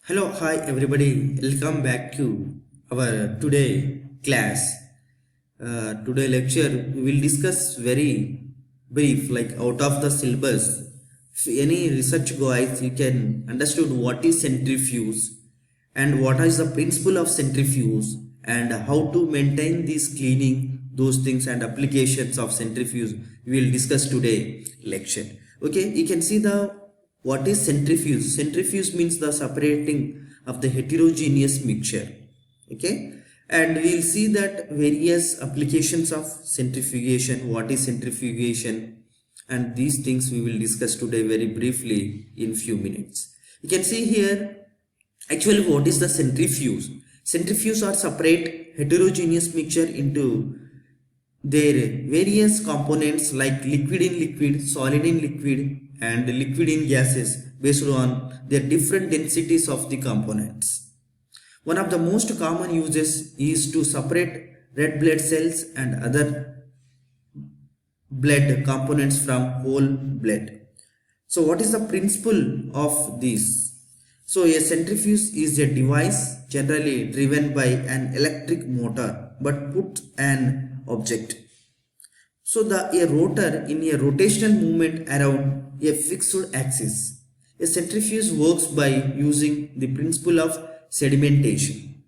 Hello, hi everybody. Welcome back to our today class. Today lecture we will discuss very brief, like out of the syllabus. If any research guys, you can understood what is centrifuge and what is the principle of centrifuge and how to maintain this cleaning, those things and applications of centrifuge. We will discuss today lecture. Okay, you can see the what is centrifuge? Centrifuge means the separating of the heterogeneous mixture. Okay, and we'll see that various applications of centrifugation. What is centrifugation? And these things we will discuss today very briefly in few minutes. You can see here actually what is the centrifuge. Centrifuges are separate heterogeneous mixture into their various components like liquid in liquid, solid in liquid and liquid in gases based on their different densities of the components. One of the most common uses is to separate red blood cells and other blood components from whole blood. So what is the principle of this? So a centrifuge is a device generally driven by an electric motor but put an object. So a rotor in a rotational movement around a fixed axis. A centrifuge works by using the principle of sedimentation.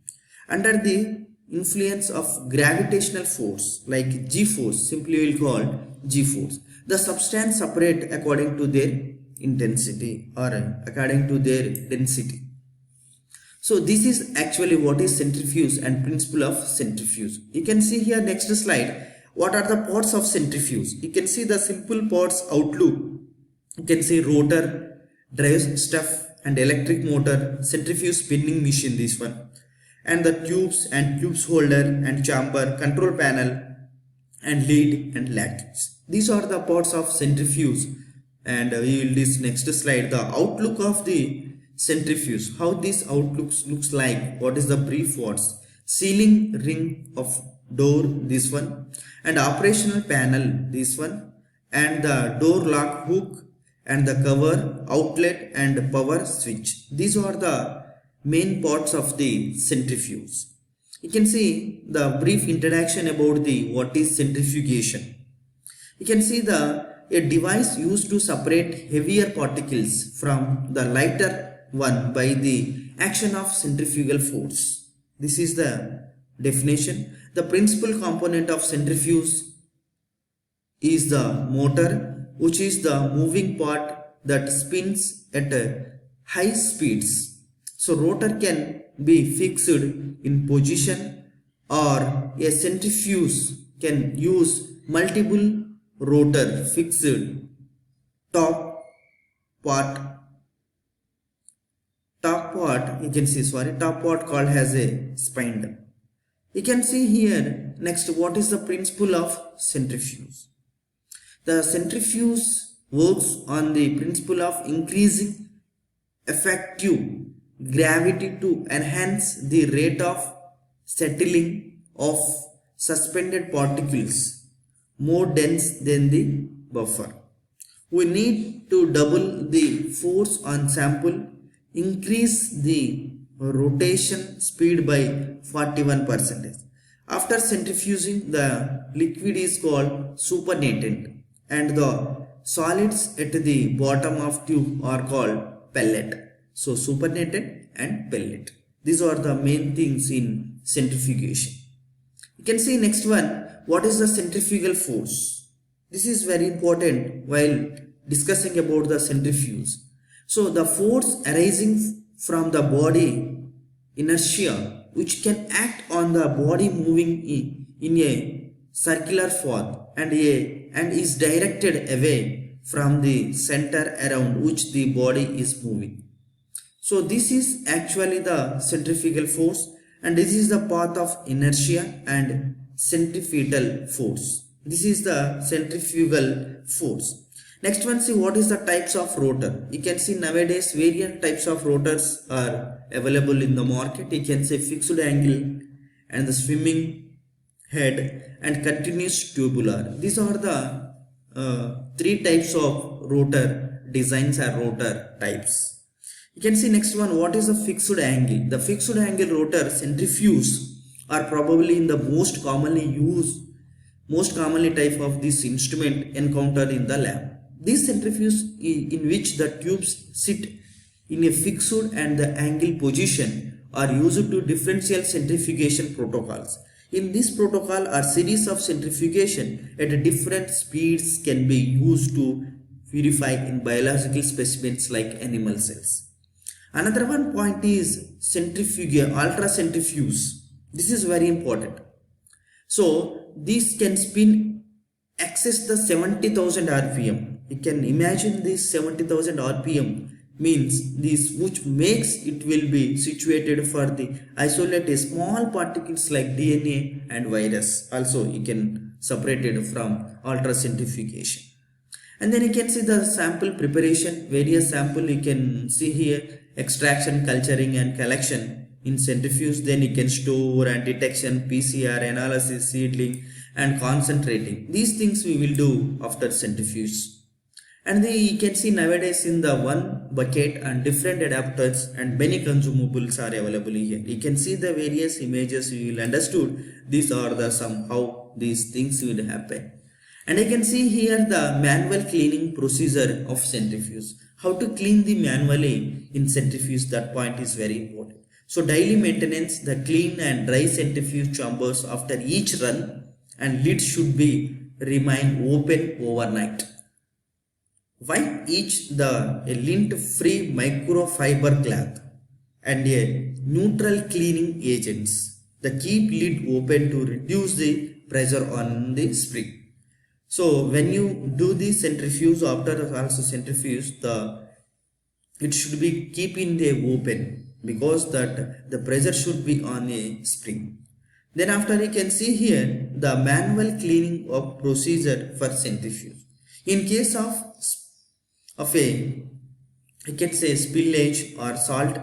Under the influence of gravitational force like G force, simply we'll call G force, the substance separate according to their intensity or according to their density. So this is actually what is centrifuge and principle of centrifuge. You can see here next slide. What are the parts of centrifuge? You can see the simple parts outlook. You can see rotor, drive stuff and electric motor, centrifuge spinning machine, this one. And the tubes and tubes holder and chamber, control panel and lead and lattice. These are the parts of centrifuge. And we will this next slide. The outlook of the centrifuge. How this outlook looks like. What is the brief words? Sealing ring of door, this one, and operational panel, this one, and the door lock hook and the cover, outlet and power switch. These are the main parts of the centrifuge. You can see the brief introduction about the what is centrifugation. You can see a device used to separate heavier particles from the lighter one by the action of centrifugal force. This is the definition. The principal component of centrifuge is the motor, which is the moving part that spins at high speeds. So rotor can be fixed in position or a centrifuge can use multiple rotor fixed top part you can see top part called as a spindle. You can see here next what is the principle of centrifuge. The centrifuge works on the principle of increasing effective gravity to enhance the rate of settling of suspended particles more dense than the buffer. We need to double the force on sample, increase the rotation speed by 41%. After centrifuging, the liquid is called supernatant and the solids at the bottom of tube are called pellet. So supernatant and pellet. These are the main things in centrifugation. You can see next one, what is the centrifugal force? This is very important while discussing about the centrifuge. So the force arising from the body inertia which can act on the body moving in a circular path and is directed away from the center around which the body is moving. So this is actually the centrifugal force and this is the path of inertia and centripetal force. This is the centrifugal force. Next one, see what is the types of rotor. You can see nowadays various types of rotors are available in the market. You can say fixed angle and the swimming head and continuous tubular. These are the three types of rotor designs or rotor types. You can see next one, what is a fixed angle? The fixed angle rotor centrifuges are probably in the most commonly type of this instrument encountered in the lab. These centrifuges in which the tubes sit in a fixed and the angle position are used to differential centrifugation protocols. In this protocol, a series of centrifugation at different speeds can be used to purify in biological specimens like animal cells. Another one point is centrifuge, ultra centrifuge. This is very important. So these can spin access the 70,000 rpm. You can imagine this 70,000 rpm means this, which makes it will be situated for the isolate a small particles like DNA and virus. Also you can separate it from ultracentrifugation. And then you can see the sample preparation, various sample you can see here, extraction, culturing and collection in centrifuge. Then you can store and detection, PCR, analysis, seedling and concentrating. These things we will do after centrifuge. And you can see nowadays in the one bucket and different adapters and many consumables are available here. You can see the various images, you will understood these are the somehow these things will happen. And I can see here the manual cleaning procedure of centrifuge. How to clean the manually in centrifuge, that point is very important. So daily maintenance, the clean and dry centrifuge chambers after each run, and lid should be remain open overnight. Why? Each the lint free microfiber cloth and a neutral cleaning agents. The keep lid open to reduce the pressure on the spring. So when you do the centrifuge, after also centrifuge, it should be keep in the open because that the pressure should be on a spring. Then after you can see here the manual cleaning of procedure for centrifuge. In case of a, I can say spillage or salt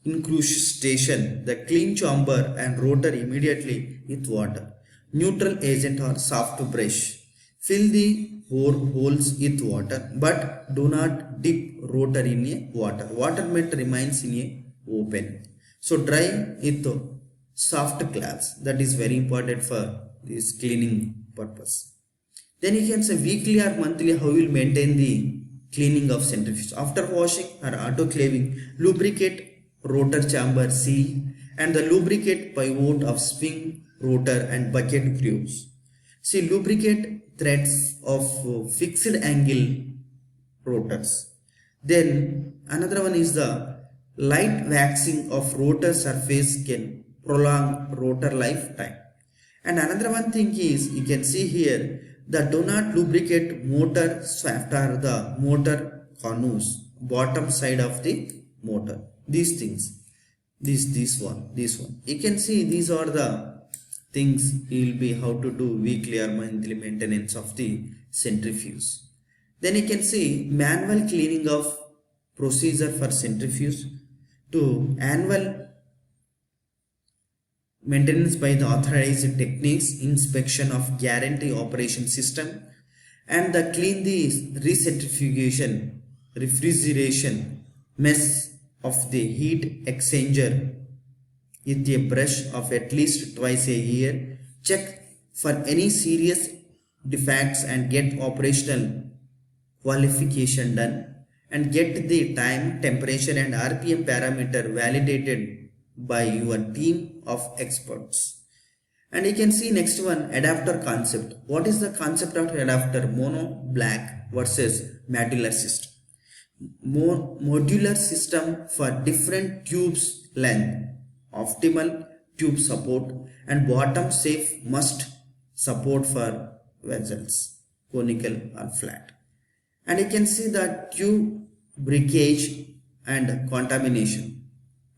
incrustation, the clean chamber and rotor immediately with water. Neutral agent or soft brush. Fill the holes with water, but do not dip rotor in a water. Water mat remains in a open. So dry with soft cloths. That is very important for this cleaning purpose. Then you can say weekly or monthly how you will maintain the cleaning of centrifuge. After washing or autoclaving, lubricate rotor chamber seal and the lubricate pivot of spring, rotor and bucket grooves. See, lubricate threads of fixed angle rotors. Then another one is the light waxing of rotor surface can prolong rotor lifetime. And another one thing is you can see here that do not lubricate motor shaft or the motor conus, bottom side of the motor. These things, this one. You can see these are the things you will be how to do weekly or monthly maintenance of the centrifuge. Then you can see manual cleaning of procedure for centrifuge to annual maintenance by the authorized techniques, inspection of guarantee operation system, and the clean the recentrifugation, refrigeration mess of the heat exchanger with a brush of at least twice a year. Check for any serious defects and get operational qualification done, and get the time, temperature and RPM parameter validated by your team of experts. And you can see next one, adapter concept. What is the concept of adapter? Mono black versus modular system. Modular system for different tubes length, optimal tube support, and bottom safe must support for vessels, conical or flat. And you can see the tube breakage and contamination.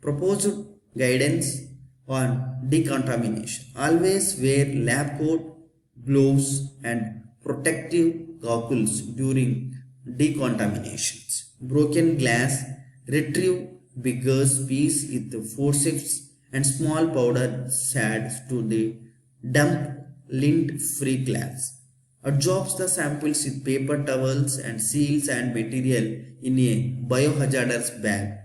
Proposed guidance on decontamination. Always wear lab coat, gloves and protective goggles during decontaminations. Broken glass, retrieve bigger piece with the forceps and small powder shards to the dump lint free glass. Absorbs the samples with paper towels and seals and material in a biohazardous bag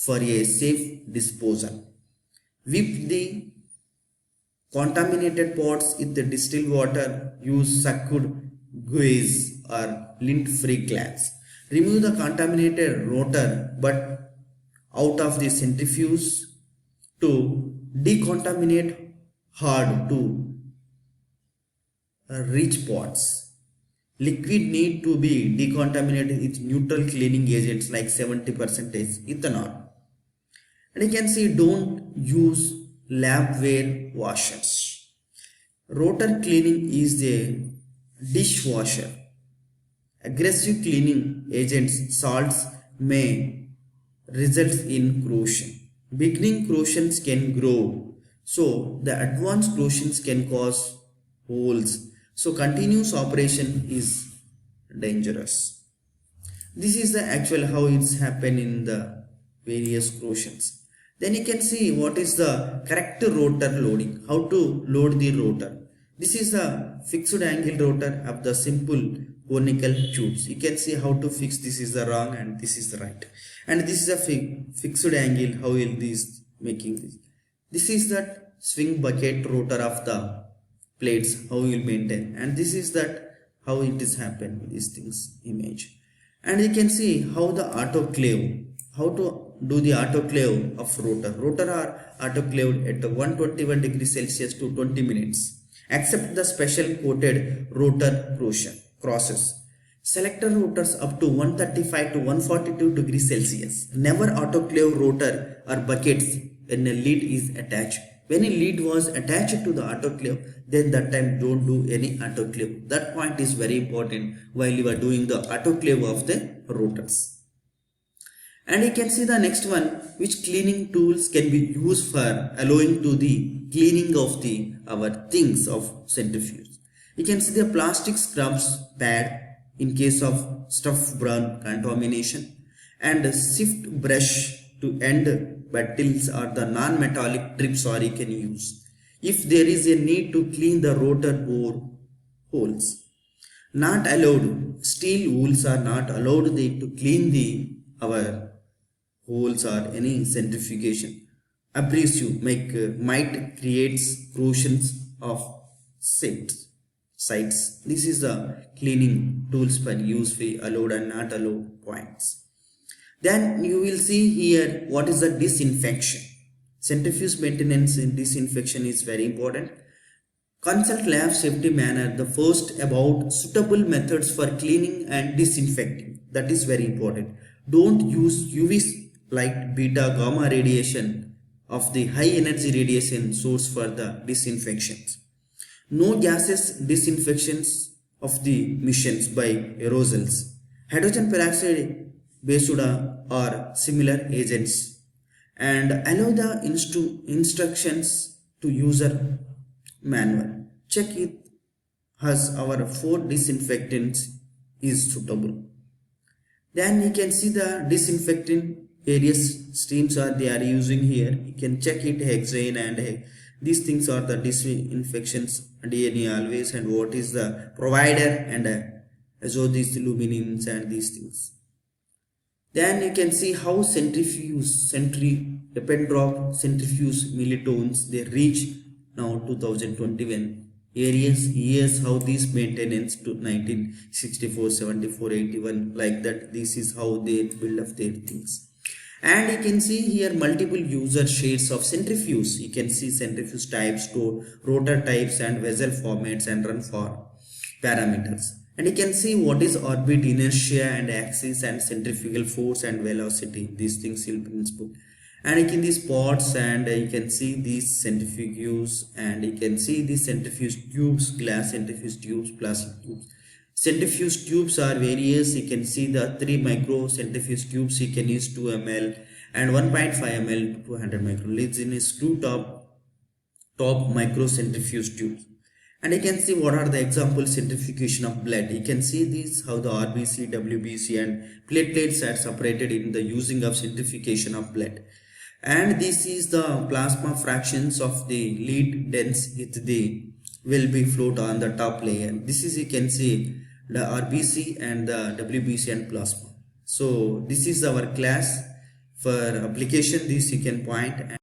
for a safe disposal. Whip the contaminated pots with the distilled water. Use sucked gauze or lint-free glass. Remove the contaminated rotor but out of the centrifuge to decontaminate hard to rich pots. Liquid need to be decontaminated with neutral cleaning agents like 70% ethanol. And you can see don't use labware washers. Rotor cleaning is a dishwasher. Aggressive cleaning agents, salts may result in corrosion. Beginning corrosions can grow, so the advanced corrosions can cause holes. So continuous operation is dangerous. This is the actual how it's happened in the various corrosions. Then you can see what is the correct rotor loading, how to load the rotor. This is the fixed angle rotor of the simple conical tubes. You can see how to fix. This is the wrong and this is the right. And this is a fixed angle, how will this making this. This is that swing bucket rotor of the plates, how you will maintain. And this is that how it is happen, these things image. And you can see how the autoclave, how to do the autoclave of rotor. Rotor are autoclaved at 121 degrees Celsius to 20 minutes. Except the special coated rotor crosses. Selector rotors up to 135 to 142 degrees Celsius. Never autoclave rotor or buckets when a lid is attached. When a lid was attached to the autoclave, then that time don't do any autoclave. That point is very important while you are doing the autoclave of the rotors. And you can see the next one, which cleaning tools can be used for allowing to the cleaning of the our things of centrifuge. You can see the plastic scrubs pad in case of stuff burn contamination, and a sift brush to end battles or the non-metallic trips or you can use if there is a need to clean the rotor bore holes. Not allowed. Steel wheels are not allowed to clean the our holes or any centrifugation. Abrasive might creates corrosions of sites. This is the cleaning tools per use for allowed and not allowed points. Then you will see here what is the disinfection. Centrifuge maintenance in disinfection is very important. Consult lab safety manner the first about suitable methods for cleaning and disinfecting. That is very important. Don't use UV light, beta, gamma radiation of the high energy radiation source for the disinfections. No gases disinfections of the missions by aerosols. Hydrogen peroxide based or similar agents, and allow the instructions to user manual. Check it has our 4 disinfectants is suitable. Then you can see the disinfectant various streams are they are using here. You can check it hexane and these things are the disinfections DNA always, and what is the provider and these luminins and these things. Then you can see how centrifuge, ependrop centrifuge millitones they reach now 2021 years how this maintenance to 1964, 74, 81 like that. This is how they build up their things. And you can see here multiple user shades of centrifuge. You can see centrifuge types to rotor types and vessel formats and run for parameters. And you can see what is orbit inertia and axis and centrifugal force and velocity. These things will be input. And you can these pots and you can see these centrifuges, and you can see these centrifuge tubes, glass centrifuge tubes, plastic tubes. Centrifuge tubes are various. You can see the 3 micro centrifuge tubes you can use 2 ml and 1.5 ml to 200 micro leads in a screw top micro centrifuge tubes. And you can see what are the example centrifugation of blood. You can see these how the RBC, WBC and platelets are separated in the using of centrifugation of blood. And this is the plasma fractions of the lead dense with the will be float on the top layer. This is you can see the RBC and the WBC and plasma. So this is our class For application this you can point